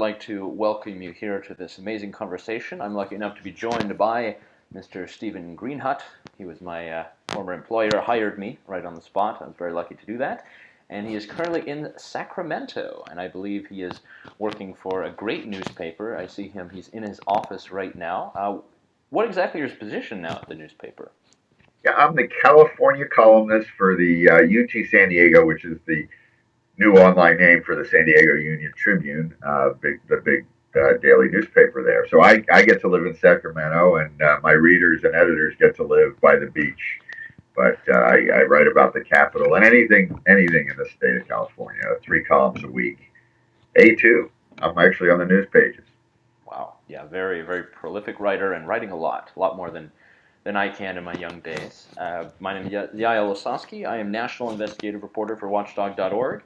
like to welcome you here to this amazing conversation. I'm lucky enough to be joined by Mr. Steven Greenhut. He was my former employer, hired me right on the spot. I was very lucky to do that. And he is currently in Sacramento, and I believe he is working for a great newspaper. I see him, he's in his office right now. What exactly is his position now at the newspaper? Yeah, I'm the California columnist for the UT San Diego, which is the new online name for the San Diego Union Tribune, the big daily newspaper there. So I get to live in Sacramento, and my readers and editors get to live by the beach. But I write about the capital and anything in the state of California. 3 columns a week. A2. I'm actually on the news pages. Wow, yeah, very, very prolific writer and writing a lot more than I can in my young days. My name is Yaël Ossowski. I am National Investigative Reporter for Watchdog.org.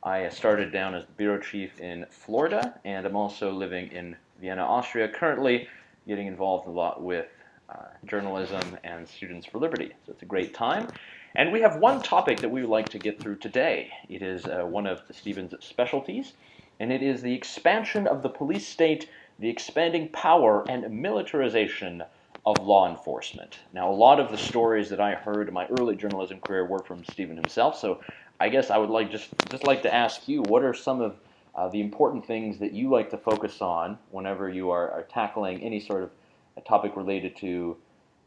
I started down as the bureau chief in Florida, and I'm also living in Vienna, Austria, currently getting involved a lot with journalism and Students for Liberty. So it's a great time. And we have one topic that we would like to get through today. It is one of Stephen's specialties, and it is the expansion of the police state, the expanding power and militarization of law enforcement. Now, a lot of the stories that I heard in my early journalism career were from Stephen himself, so I guess I would just like to ask you, what are some of the important things that you like to focus on whenever you are tackling any sort of a topic related to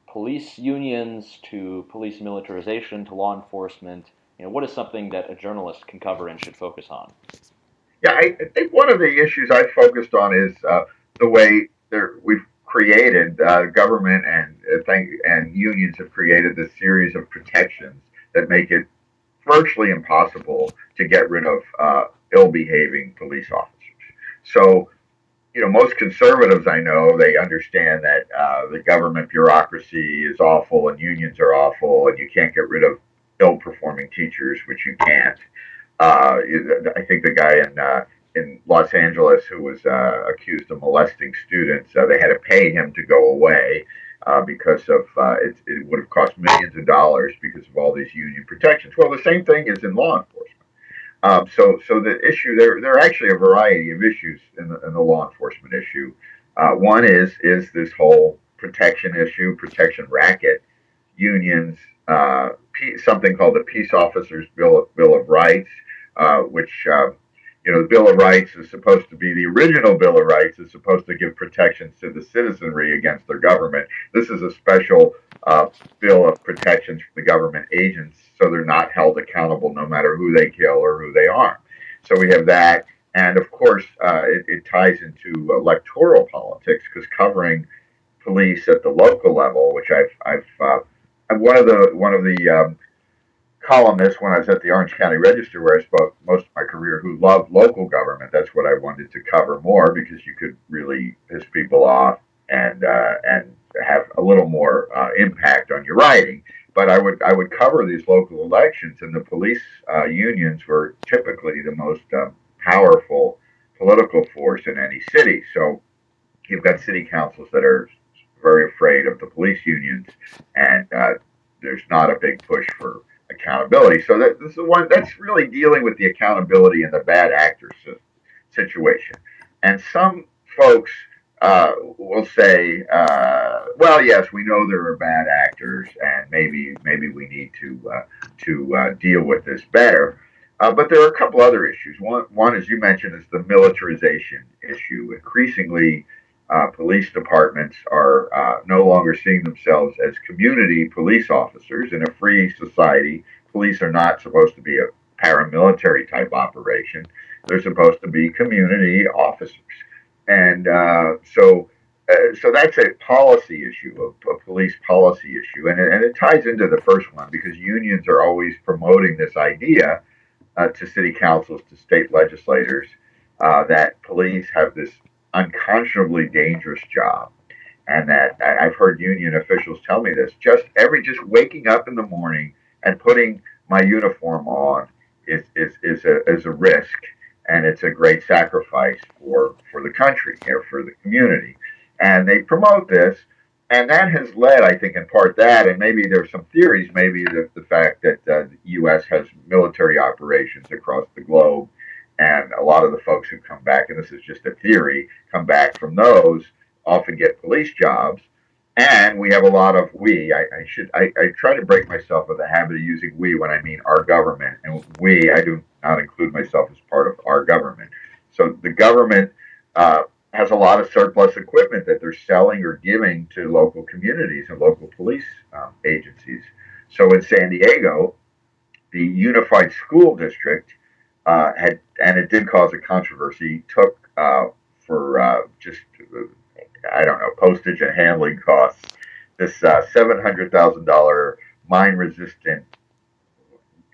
police unions, to police militarization, to law enforcement? What is something that a journalist can cover and should focus on? Yeah, I think one of the issues I focused on is the way we've created government and unions have created this series of protections that make it virtually impossible to get rid of ill-behaving police officers. So, most conservatives I know, they understand that the government bureaucracy is awful and unions are awful and you can't get rid of ill-performing teachers, which you can't. I think the guy in Los Angeles who was accused of molesting students, they had to pay him to go away because of it would have cost millions of dollars because of all these union protections. Well, the same thing is in law enforcement. So the issue there are actually a variety of issues in the law enforcement issue. One is this whole protection issue, protection racket, unions, something called the Peace Officers Bill of Rights, which the Bill of Rights is supposed to be the original Bill of Rights is supposed to give protections to the citizenry against their government. This is a special bill of protections for the government agents, so they're not held accountable no matter who they kill or who they harm. So we have that, and of course, it ties into electoral politics because covering police at the local level, which I'm one of the columnists when I was at the Orange County Register, where I spoke most of my career, who loved local government. That's what I wanted to cover more because you could really piss people off and have a little more impact on your writing. But I would cover these local elections, and the police unions were typically the most powerful political force in any city. So you've got city councils that are very afraid of the police unions, and there's not a big push for accountability. So this is one that's really dealing with the accountability in the bad actor situation. And some folks will say, "Well, yes, we know there are bad actors, and maybe we need to deal with this better." But there are a couple other issues. One, as you mentioned, is the militarization issue. Increasingly, police departments are no longer seeing themselves as community police officers. In a free society, police are not supposed to be a paramilitary type operation. They're supposed to be community officers. And so that's a policy issue, a police policy issue. And it ties into the first one because unions are always promoting this idea to city councils, to state legislators, that police have this unconscionably dangerous job, and that I've heard union officials tell me this. Just waking up in the morning and putting my uniform on is a risk, and it's a great sacrifice for the country or for the community. And they promote this, and that has led, I think, in part that, and maybe there's some theories, maybe the fact that the U.S. has military operations across the globe And a lot of the folks who come back, and this is just a theory, come back from those often get police jobs. And we have a lot of I try to break myself of the habit of using we when I mean our government. And I do not include myself as part of our government. So the government has a lot of surplus equipment that they're selling or giving to local communities and local police agencies. So in San Diego, the Unified School District and it did cause a controversy, took for just, I don't know, postage and handling costs, this $700,000 mine resistant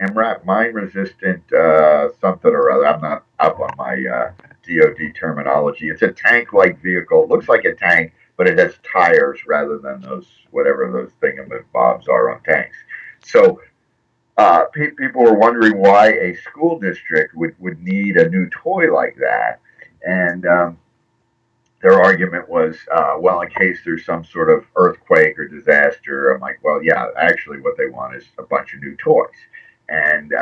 MRAP, mine resistant something or other. I'm not up on my DoD terminology. It's a tank like vehicle. It looks like a tank, but it has tires rather than those, whatever those thingamabobs are on tanks. So people were wondering why a school district would need a new toy like that. And their argument was, well, in case there's some sort of earthquake or disaster. I'm like, well, yeah, actually, what they want is a bunch of new toys. And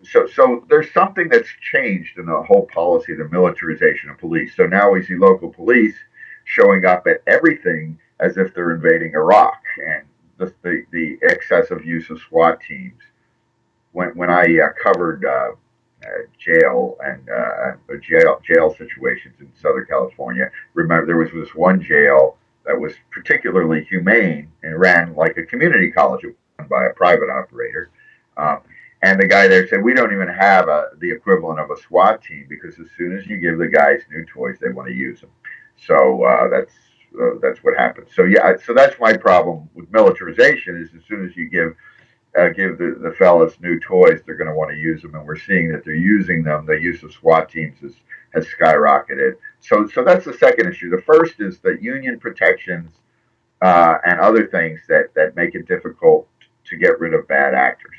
so there's something that's changed in the whole policy of the militarization of police. So now we see local police showing up at everything as if they're invading Iraq, and the excessive use of SWAT teams. When I covered jail and jail situations in Southern California. Remember, there was this one jail that was particularly humane and ran like a community college run by a private operator. Um, and the guy there said, "We don't even have the equivalent of a SWAT team because as soon as you give the guys new toys, they want to use them." So that's what happens. So yeah, so that's my problem with militarization. Is as soon as you give the fellas new toys, they're going to want to use them, and we're seeing that they're using them. The use of SWAT teams has skyrocketed. So that's the second issue. The first is that union protections and other things that make it difficult to get rid of bad actors.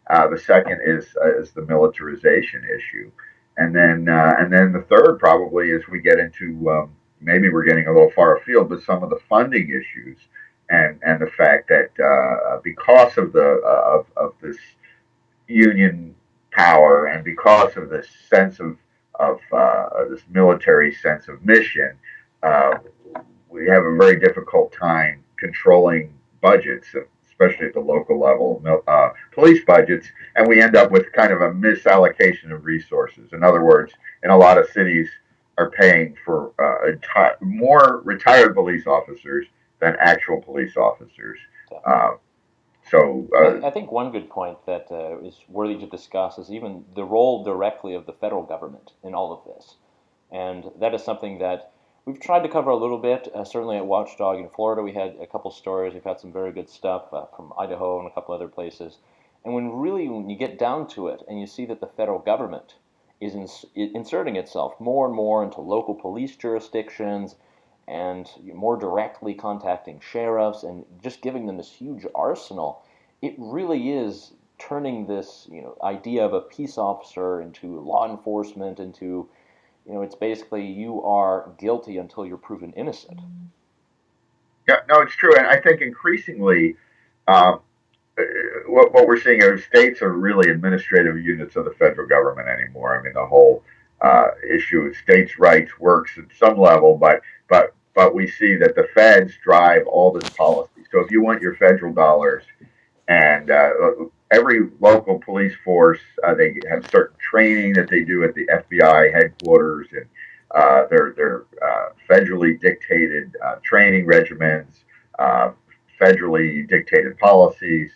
The second is the militarization issue, and then the third probably is we get into maybe we're getting a little far afield, but some of the funding issues and the fact that because of of this union power and because of this sense of this military sense of mission, uh, we have a very difficult time controlling budgets, especially at the local level, police budgets, and we end up with kind of a misallocation of resources. In other words, in a lot of cities, are paying for more retired police officers than actual police officers. Uh, I think one good point that is worthy to discuss is even the role directly of the federal government in all of this. And that is something that we've tried to cover a little bit. Certainly at Watchdog in Florida, we had a couple stories. We've had some very good stuff from Idaho and a couple other places. And when you get down to it and you see that the federal government is inserting itself more and more into local police jurisdictions and more directly contacting sheriffs and just giving them this huge arsenal, it really is turning this idea of a peace officer into law enforcement into it's basically you are guilty until you're proven innocent. yeah, no, it's true, and I think increasingly um, what we're seeing are states are really administrative units of the federal government anymore. I mean, the whole issue of states' rights works at some level, but we see that the feds drive all this policy. So if you want your federal dollars, and every local police force, they have certain training that they do at the FBI headquarters, and they're federally dictated training regimens, uh, federally dictated policies.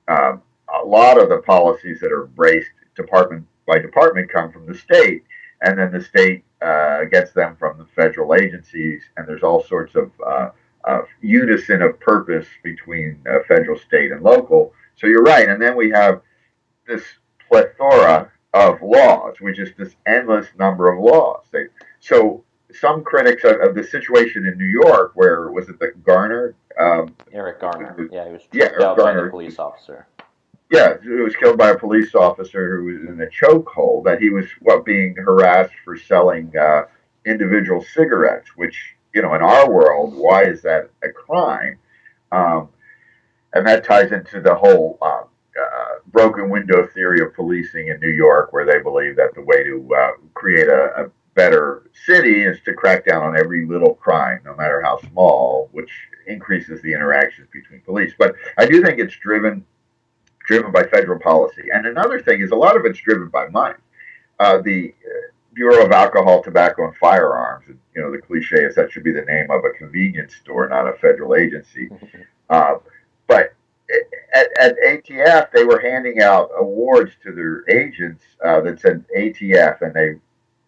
Um, a lot of the policies that are embraced department by department come from the state, and then the state gets them from the federal agencies, and there's all sorts of unison of purpose between federal, state, and local. So you're right, and then we have this plethora of laws, which is this endless number of laws. So some critics of the situation in New York, where was it the Garner? Eric Garner, yeah, he was Yeah, tripped out by the police officer. Yeah, he was killed by a police officer who was in a chokehold. That he was being harassed for selling individual cigarettes, which in our world, why is that a crime? Um, and that ties into the whole broken window theory of policing in New York, where they believe that the way to create a better city is to crack down on every little crime, no matter how small, which increases the interactions between police. But I do think it's driven by federal policy. And another thing is a lot of it's driven by money. The Bureau of Alcohol, Tobacco, and Firearms, you know, the cliche is that should be the name of a convenience store, not a federal agency. But at ATF, they were handing out awards to their agents that said ATF, and they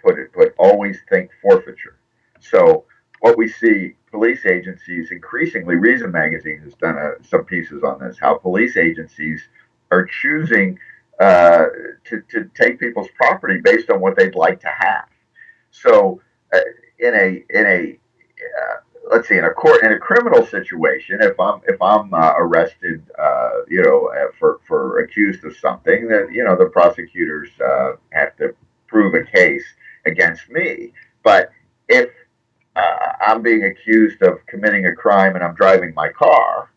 put always think forfeiture. So what we see, police agencies increasingly, Reason Magazine has done some pieces on this, how police agencies are choosing to take people's property based on what they'd like to have. So in a let's see, in a criminal situation, if I'm arrested, for accused of something, that the prosecutors have to prove a case against me. But if I'm being accused of committing a crime and I'm driving my car,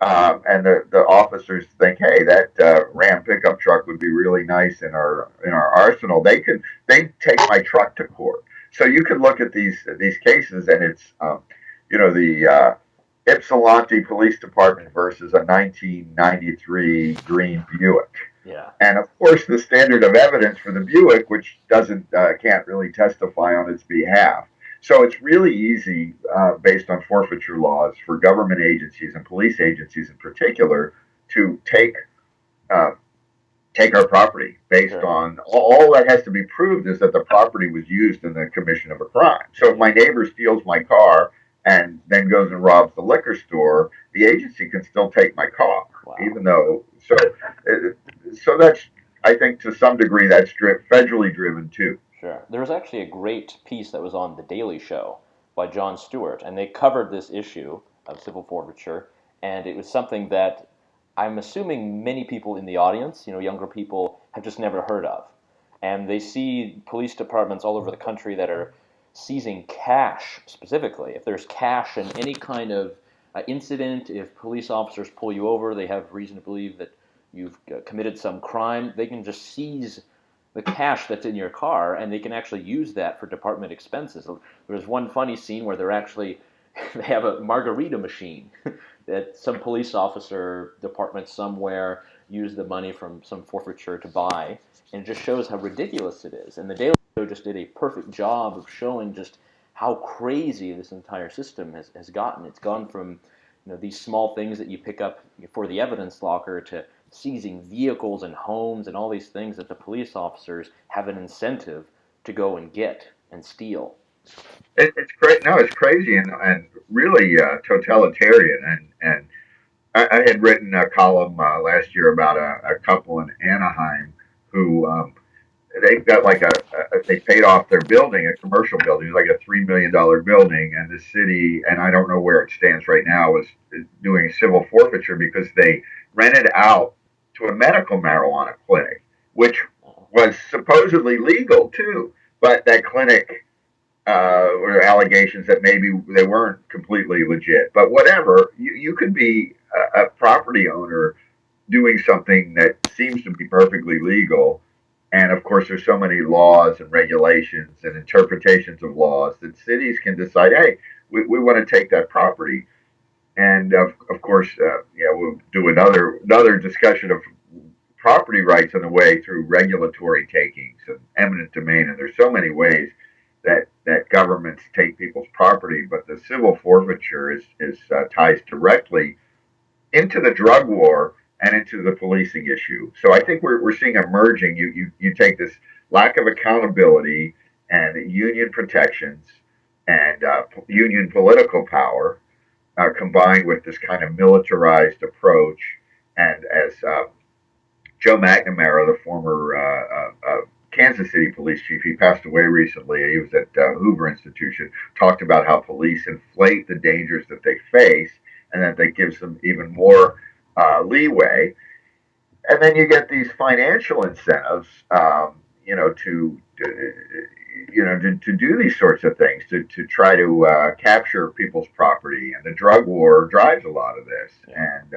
and the officers think, hey, that Ram pickup truck would be really nice in our arsenal. They take my truck to court. So you could look at these cases, and it's the Ypsilanti Police Department versus a 1993 green Buick. Yeah. And of course, the standard of evidence for the Buick, which can't really testify on its behalf. So it's really easy, based on forfeiture laws, for government agencies and police agencies in particular to take our property based on all that has to be proved is that the property was used in the commission of a crime. So if my neighbor steals my car and then goes and robs the liquor store, the agency can still take my car, even though. So that's, I think, to some degree, that's federally driven too. Sure. There was actually a great piece that was on The Daily Show by Jon Stewart, and they covered this issue of civil forfeiture, and it was something that I'm assuming many people in the audience, younger people, have just never heard of. And they see police departments all over the country that are seizing cash specifically. If there's cash in any kind of incident, if police officers pull you over, they have reason to believe that you've committed some crime, they can just seize the cash that's in your car, and they can actually use that for department expenses. There's one funny scene where they have a margarita machine that some police officer department somewhere used the money from some forfeiture to buy, and it just shows how ridiculous it is. And the Daily Show just did a perfect job of showing just how crazy this entire system has gotten. It's gone from these small things that you pick up for the evidence locker to seizing vehicles and homes and all these things that the police officers have an incentive to go and get and steal. It's great. No, it's crazy and really totalitarian. And I had written a column last year about a couple in Anaheim who they've got they paid off their building, a commercial building, like a $3 million building, and the city, and I don't know where it stands right now, is doing civil forfeiture because they rented out to a medical marijuana clinic, which was supposedly legal too, but that clinic were allegations that maybe they weren't completely legit. But whatever, you could be a property owner doing something that seems to be perfectly legal. And of course, there's so many laws and regulations and interpretations of laws that cities can decide, hey, we want to take that property. And of course, we'll do another discussion of property rights on the way through regulatory takings and eminent domain. And there's so many ways that governments take people's property, but the civil forfeiture ties directly into the drug war and into the policing issue. So I think we're seeing a merging. You take this lack of accountability and union protections and union political power combined with this kind of militarized approach. And as Joe McNamara, the former Kansas City police chief, he passed away recently. He was at Hoover Institution, talked about how police inflate the dangers that they face and that they gives them even more leeway. And then you get these financial incentives, to do these sorts of things, to try to capture people's property. And the drug war drives a lot of this, and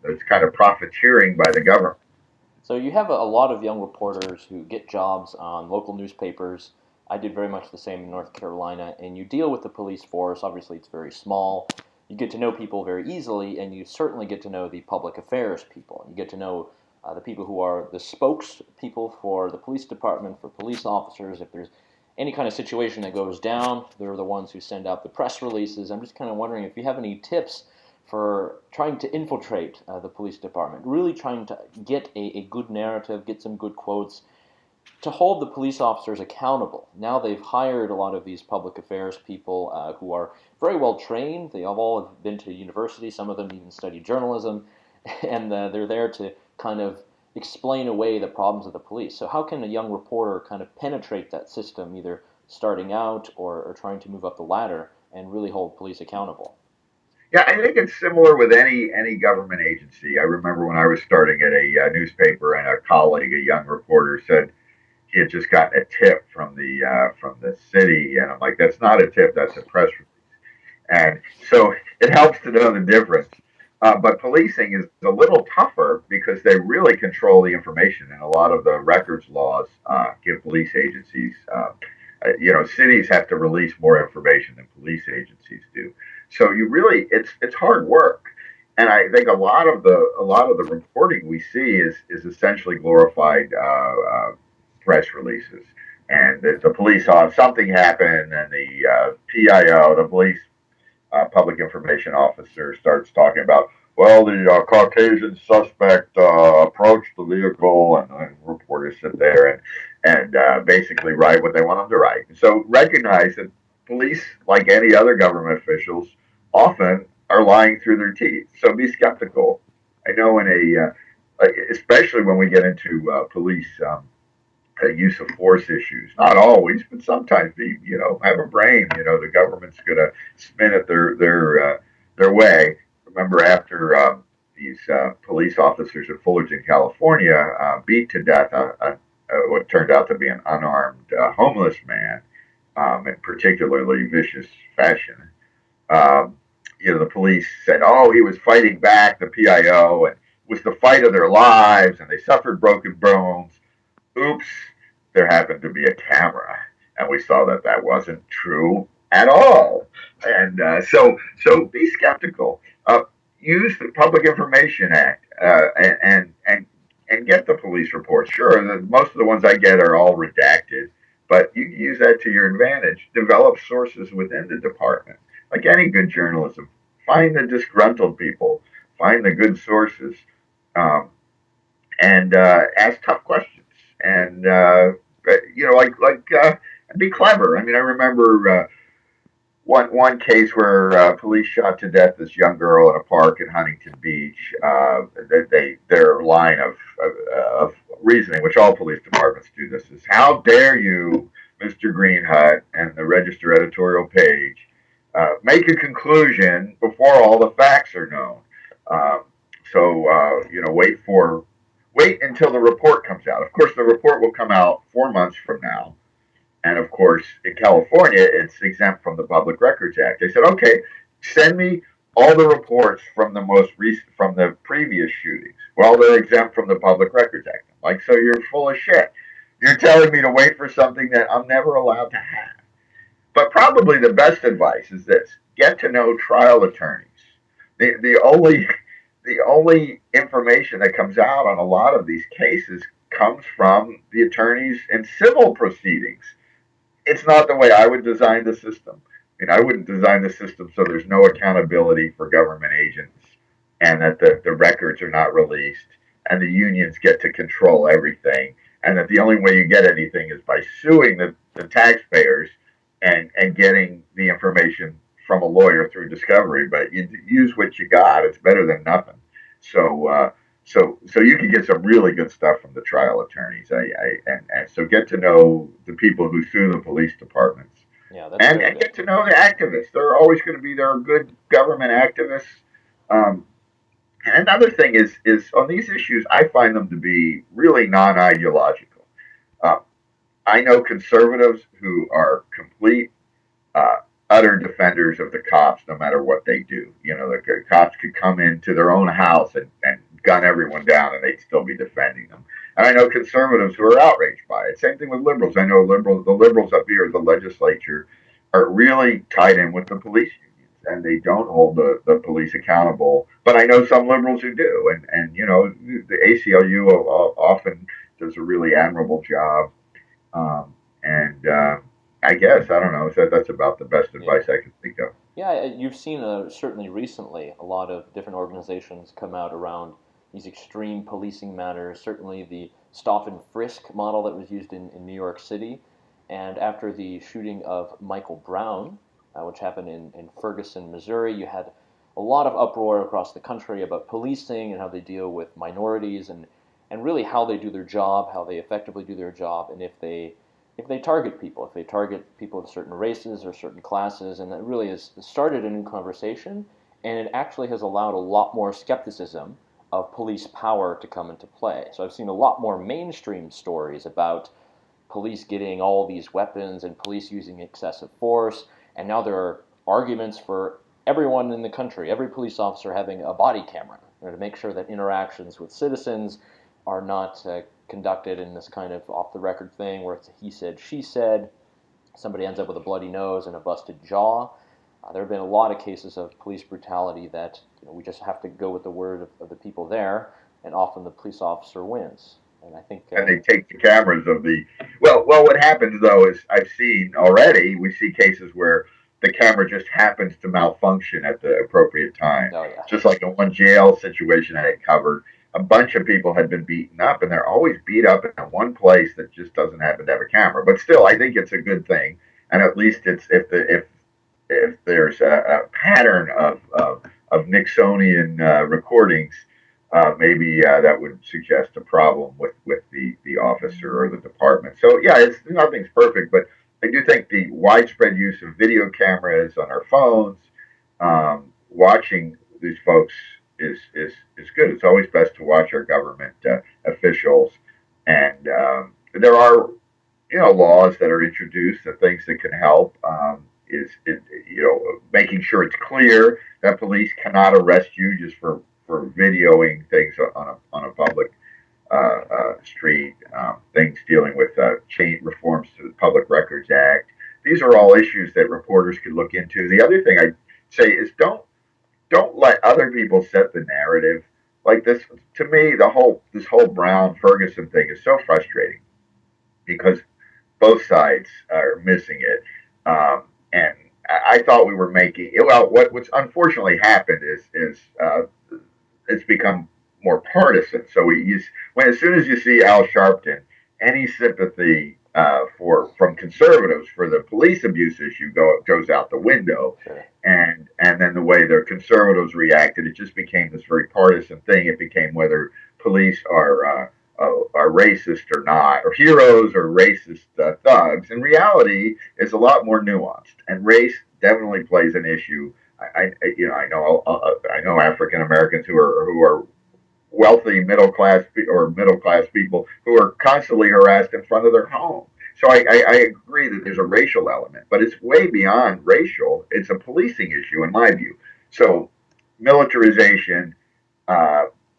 it's kind of profiteering by the government. So you have a lot of young reporters who get jobs on local newspapers. I did very much the same in North Carolina, and you deal with the police force. Obviously, it's very small. You get to know people very easily, and you certainly get to know the public affairs people. You get to know the people who are the spokespeople for the police department, for police officers. If there's any kind of situation that goes down, they're the ones who send out the press releases. I'm just kind of wondering if you have any tips for trying to infiltrate the police department, really trying to get a good narrative, get some good quotes, to hold the police officers accountable. Now they've hired a lot of these public affairs people who are very well trained. They have all been to university. Some of them even studied journalism, and they're there to kind of explain away the problems of the police. So how can a young reporter kind of penetrate that system, either starting out or trying to move up the ladder and really hold police accountable? Yeah, I think it's similar with any government agency. I remember when I was starting at a newspaper, and a colleague, a young reporter, said he had just gotten a tip from the city, and I'm like, that's not a tip, that's a press release. And so it helps to know the difference. But policing is a little tougher because they really control the information, and a lot of the records laws give police agencies. Cities have to release more information than police agencies do. So you really, it's hard work, and I think a lot of the reporting we see is essentially glorified press releases. And the police saw something happen, and the PIO, the police public information officer, starts talking about, well, the Caucasian suspect approached the vehicle, and reporters sit there and basically write what they want them to write. So recognize that police, like any other government officials, often are lying through their teeth. So be skeptical. I know especially when we get into police use of force issues. Not always, but sometimes have a brain. The government's going to spin it their way. Remember, after these police officers in Fullerton, California, beat to death what turned out to be an unarmed homeless man in particularly vicious fashion. The police said, "Oh, he was fighting back, the PIO, and it was the fight of their lives, and they suffered broken bones." Oops, there happened to be a camera, and we saw that that wasn't true at all. And so be skeptical. Use the Public Information Act and get the police reports. Sure, most of the ones I get are all redacted, but you can use that to your advantage. Develop sources within the department, like any good journalism. Find the disgruntled people, find the good sources, and ask tough questions. And be clever. I mean, I remember one case where police shot to death this young girl in a park in Huntington Beach. Their line of reasoning, which all police departments do this, is, "How dare you, Mr. Greenhut," and the Register editorial page, "make a conclusion before all the facts are known." Wait until the report comes out. Of course, the report will come out 4 months from now. And of course, in California, it's exempt from the Public Records Act. They said, "Okay, send me all the reports from the previous shootings." Well, they're exempt from the Public Records Act. I'm like, so you're full of shit. You're telling me to wait for something that I'm never allowed to have. But probably the best advice is this: get to know trial attorneys. The only information that comes out on a lot of these cases comes from the attorneys in civil proceedings. It's not the way I would design the system. I mean, I wouldn't design the system so there's no accountability for government agents, and that the records are not released, and the unions get to control everything, and that the only way you get anything is by suing the taxpayers and getting the information from a lawyer through discovery. But you use what you got. It's better than nothing. So you can get some really good stuff from the trial attorneys. And so get to know the people who sue the police departments, Yeah, that's and get to know the activists. There are always going to be there are good government activists. Um, and another thing is on these issues, I find them to be really non-ideological. Uh, I know conservatives who are complete, uh, utter defenders of the cops, no matter what they do. The cops could come into their own house and gun everyone down and they'd still be defending them. And I know conservatives who are outraged by it. Same thing with liberals. I know the liberals up here, the legislature, are really tied in with the police unions, and they don't hold the police accountable. But I know some liberals who do, and the ACLU often does a really admirable job. And I guess I don't know. So that's about the best advice I can think of. Yeah, you've seen certainly recently a lot of different organizations come out around these extreme policing matters. Certainly the stop and frisk model that was used in New York City. And after the shooting of Michael Brown, which happened in Ferguson, Missouri, you had a lot of uproar across the country about policing and how they deal with minorities and really how they do their job, how they effectively do their job, and if they target people, if they target people of certain races or certain classes, and that really has started a new conversation, and it actually has allowed a lot more skepticism of police power to come into play. So I've seen a lot more mainstream stories about police getting all these weapons and police using excessive force, and now there are arguments for everyone in the country, every police officer having a body camera, to make sure that interactions with citizens are not conducted in this kind of off-the-record thing where it's a he said, she said, somebody ends up with a bloody nose and a busted jaw. There have been a lot of cases of police brutality that we just have to go with the word of the people there, and often the police officer wins. And I think, and they take the cameras of the well. What happens though is I've seen already. We see cases where the camera just happens to malfunction at the appropriate time. oh yeah, Just like in one jail situation I had covered, a bunch of people had been beaten up, and they're always beat up in one place that just doesn't happen to have a camera. But still, I think it's a good thing, and at least it's if there's a pattern of Nixonian recordings, maybe that would suggest a problem with the officer or the department. So yeah, nothing's perfect, but I do think the widespread use of video cameras on our phones, watching these folks is good. It's always best to watch our government officials, and there are laws that are introduced and things that can help. Making sure it's clear that police cannot arrest you just for videoing things on a public street, things dealing with change reforms to the Public Records Act. These are all issues that reporters could look into. The other thing I'd say is don't let other people set the narrative. Like this, to me, this whole Brown Ferguson thing is so frustrating because both sides are missing it. And I thought we were making well. What's unfortunately happened is it's become more partisan. So as soon as you see Al Sharpton, any sympathy from conservatives for the police abuse issue goes out the window, sure. and then the way the conservatives reacted, it just became this very partisan thing. It became whether police are racist or not, or heroes or racist thugs. And reality is a lot more nuanced, and race definitely plays an issue. I know African Americans who are wealthy middle class people who are constantly harassed in front of their home. So I agree that there's a racial element, but it's way beyond racial. It's a policing issue, in my view. So militarization,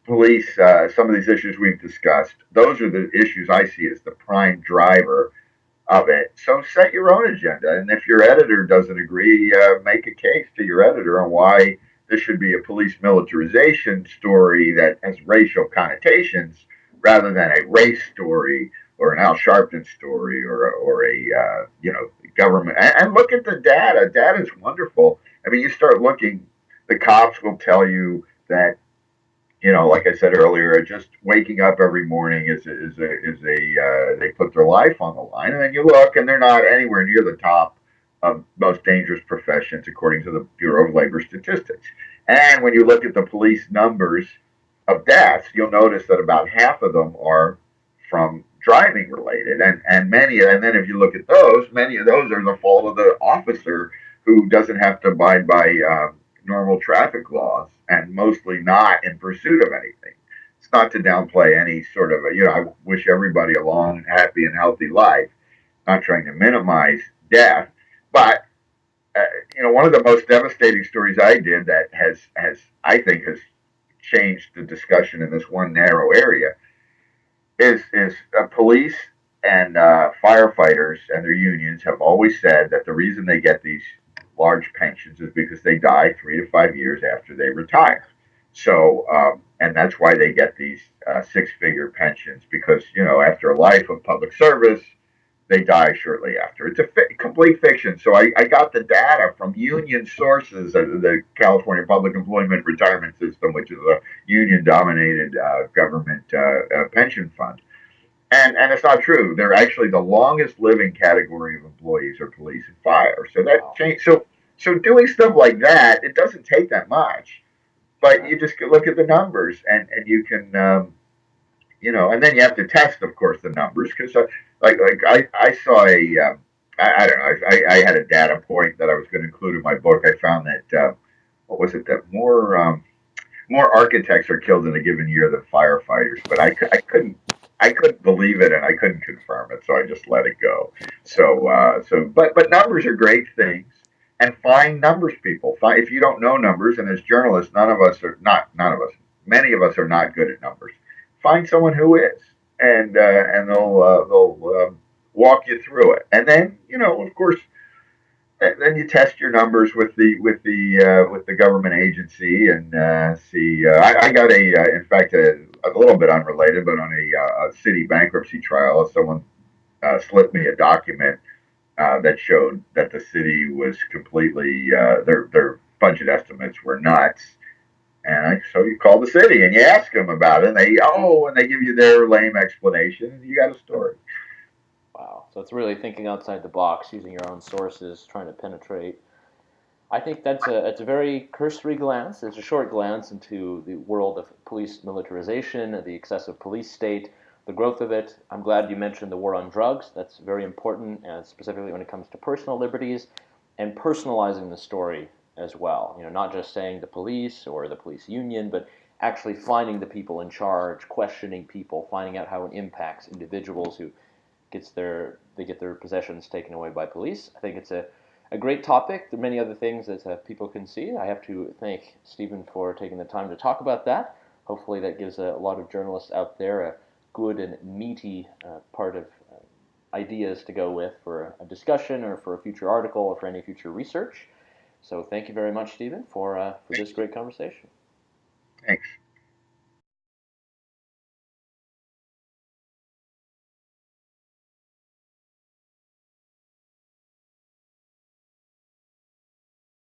police, some of these issues we've discussed, those are the issues I see as the prime driver of it. So set your own agenda, and if your editor doesn't agree, make a case to your editor on why this should be a police militarization story that has racial connotations rather than a race story or an Al Sharpton story or a government. And look at the data. Data is wonderful. I mean, you start looking. The cops will tell you that like I said earlier, just waking up every morning is they put their life on the line, and then you look, and they're not anywhere near the top of most dangerous professions according to the Bureau of Labor Statistics. And when you look at the police numbers of deaths, you'll notice that about half of them are from driving related, and then if you look at those, many of those are the fault of the officer who doesn't have to abide by normal traffic laws, and mostly not in pursuit of anything. It's not to downplay any sort of I wish everybody a long, happy, and healthy life. Not trying to minimize death, but one of the most devastating stories I did that has I think has changed the discussion in this one narrow area is police and firefighters and their unions have always said that the reason they get these large pensions is because they die 3 to 5 years after they retire. So, and that's why they get these six-figure pensions because after a life of public service, they die shortly after. It's a complete fiction. So I got the data from union sources, the California Public Employment Retirement System, which is a union-dominated government pension fund. And it's not true. They're actually the longest living category of employees are police and fire. So that changed. So doing stuff like that, it doesn't take that much. But you just look at the numbers, and you can and then you have to test, of course, the numbers because, I saw I don't know, I had a data point that I was going to include in my book. I found that what was it that more architects are killed in a given year than firefighters, but I couldn't believe it and I couldn't confirm it, so I just let it go. But numbers are great things. And find numbers, people. If you don't know numbers, and as journalists, none of us, many of us are not good at numbers. Find someone who is, and they'll walk you through it. And then, of course, then you test your numbers with the government agency and see. I got in fact, a little bit unrelated, but on a city bankruptcy trial, someone slipped me a document that showed that the city was completely their budget estimates were nuts. So you call the city and you ask them about it, and they give you their lame explanation, and you got a story. Wow. So it's really thinking outside the box, using your own sources, trying to penetrate. I think it's a very cursory glance. It's a short glance into the world of police militarization, the excessive police state, the growth of it. I'm glad you mentioned the war on drugs. That's very important, specifically when it comes to personal liberties and personalizing the story as well. Not just saying the police or the police union, but actually finding the people in charge, questioning people, finding out how it impacts individuals who get their possessions taken away by police. I think it's a great topic. There are many other things that people can see. I have to thank Steven for taking the time to talk about that. Hopefully that gives a lot of journalists out there a good and meaty part of ideas to go with for a discussion or for a future article or for any future research. So thank you very much, Steven, for this great conversation. Thanks.